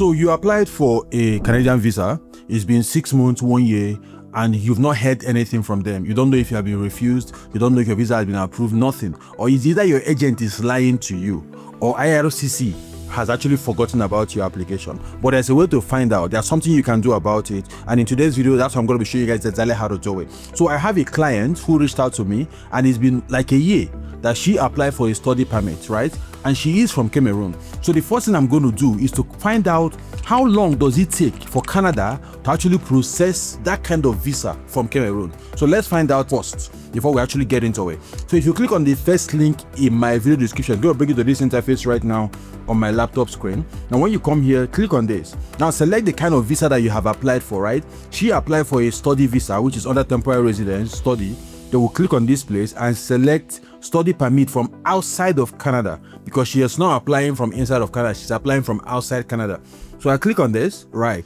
So you applied for a Canadian visa. It's been 6 months, 1 year, and you've not heard anything from them. You don't know if you have been refused. You don't know if your visa has been approved, nothing. Or it's either your agent is lying to you or IRCC has actually forgotten about your application. But there's a way to find out. There's something you can do about it. And in today's video, that's what I'm going to be showing you guys exactly how to do it. So I have a client who reached out to me, and it's been like a year that she applied for a study permit, right? And she is from Cameroon. So the first thing I'm going to do is to find out how long does it take for Canada to actually process that kind of visa from Cameroon. So let's find out first before we actually get into it. So if you click on the first link in my video description, it's going to bring you to this interface right now on my laptop screen. Now when you come here, click on this. Now select the kind of visa that you have applied for, right? She applied for a study visa, which is under temporary residence study. They will click on this place and select study permit from outside of Canada, because she is not applying from inside of Canada, she's applying from outside Canada. So I click on this, right?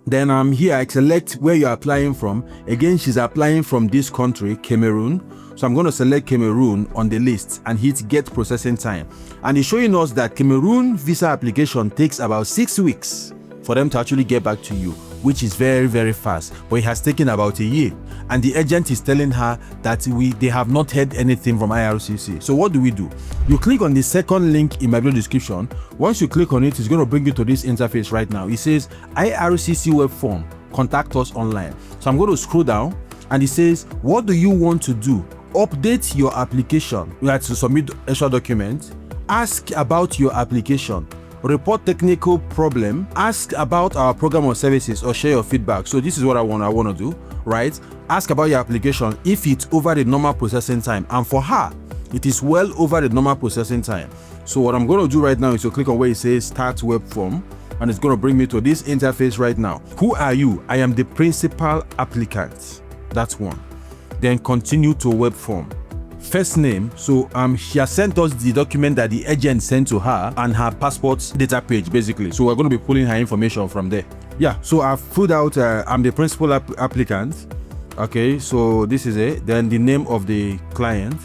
Then I'm here, I select where you're applying from. Again, she's applying from this country, Cameroon. So I'm going to select Cameroon on the list and hit get processing time. And it's showing us that Cameroon visa application takes about 6 weeks for them to actually get back to you, which is very, very fast. But it has taken about a year. And the agent is telling her that they have not heard anything from IRCC. So what do? You click on the second link in my video description. Once you click on it, it's going to bring you to this interface right now. It says IRCC web form, contact us online. So I'm going to scroll down, and it says, what do you want to do? Update your application. You have to submit extra documents. Ask about your application. Report technical problem. Ask about our program or services, or share your feedback. So this is what I want to do, right? Ask about your application if it's over the normal processing time, and for her it is well over the normal processing time. So what I'm going to do right now is to click on where it says start web form, and it's going to bring me to this interface right now. Who are you? I am the principal applicant. That's one. Then continue to web form. First name. So she has sent us the document that the agent sent to her and her passport data page, basically. So we're going to be pulling her information from there. Yeah, so I've filled out I'm the principal applicant. Okay, so this is it. Then the name of the client,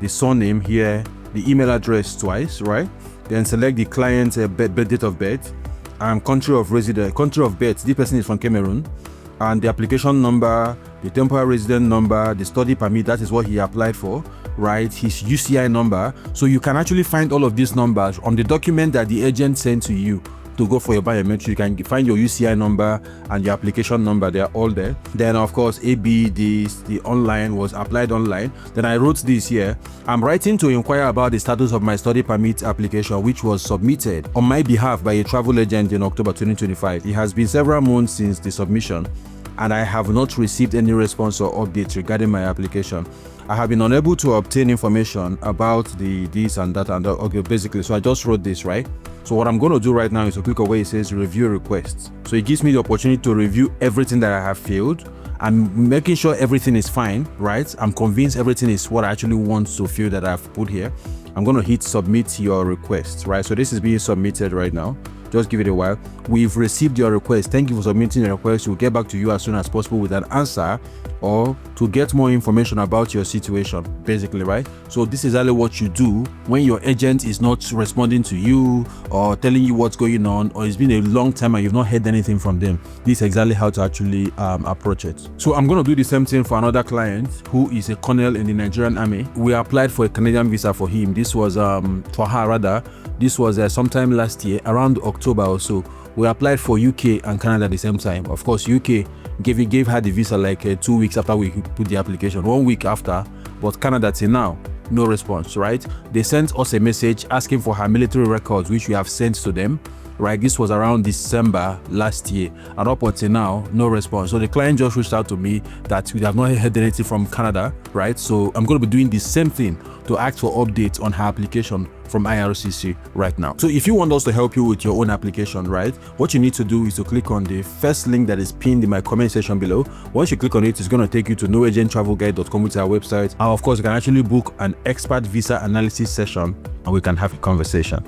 the surname here, the email address twice, right? Then select the client's date of birth, country of residence, country of birth. This person is from Cameroon, and the application number, the temporary resident number, the study permit, that is what he applied for, right? His UCI number. So you can actually find all of these numbers on the document that the agent sent to you to go for your biometric. You can find your UCI number and your application number. They are all there. Then of course the online was applied online. Then I wrote this here. I'm writing to inquire about the status of my study permit application, which was submitted on my behalf by a travel agent in October 2025. It has been several months since the submission, and I have not received any response or updates regarding my application. I have been unable to obtain information about the this and that and that. Okay, basically, so I just wrote this, right? So what I'm going to do right now is to click on where it says review requests. So it gives me the opportunity to review everything that I have filled. I'm making sure everything is fine, right? I'm convinced everything is what I actually want to fill that I've put here. I'm going to hit submit your request, right? So this is being submitted right now. Just give it a while. We've received your request. Thank you for submitting your request. We'll get back to you as soon as possible with an answer, or to get more information about your situation, basically, right? So this is exactly what you do when your agent is not responding to you or telling you what's going on, or it's been a long time and you've not heard anything from them. This is exactly how to actually approach it. So I'm going to do the same thing for another client who is a colonel in the Nigerian Army. We applied for a Canadian visa for him. This was for her rather. This was sometime last year, around October or so. We applied for UK and Canada at the same time. Of course, UK gave her the visa like 2 weeks after we put the application, 1 week after. But Canada till now, no response, right? They sent us a message asking for her military records, which we have sent to them, right? This was around December last year, and up until now, no response. So the client just reached out to me that we have not heard anything from Canada, right? So I'm going to be doing the same thing to ask for updates on her application from IRCC right now. So if you want us to help you with your own application, right, what you need to do is to click on the first link that is pinned in my comment section below. Once you click on it, it's going to take you to noagenttravelguide.com, with our website. And of course, you can actually book an expert visa analysis session and we can have a conversation.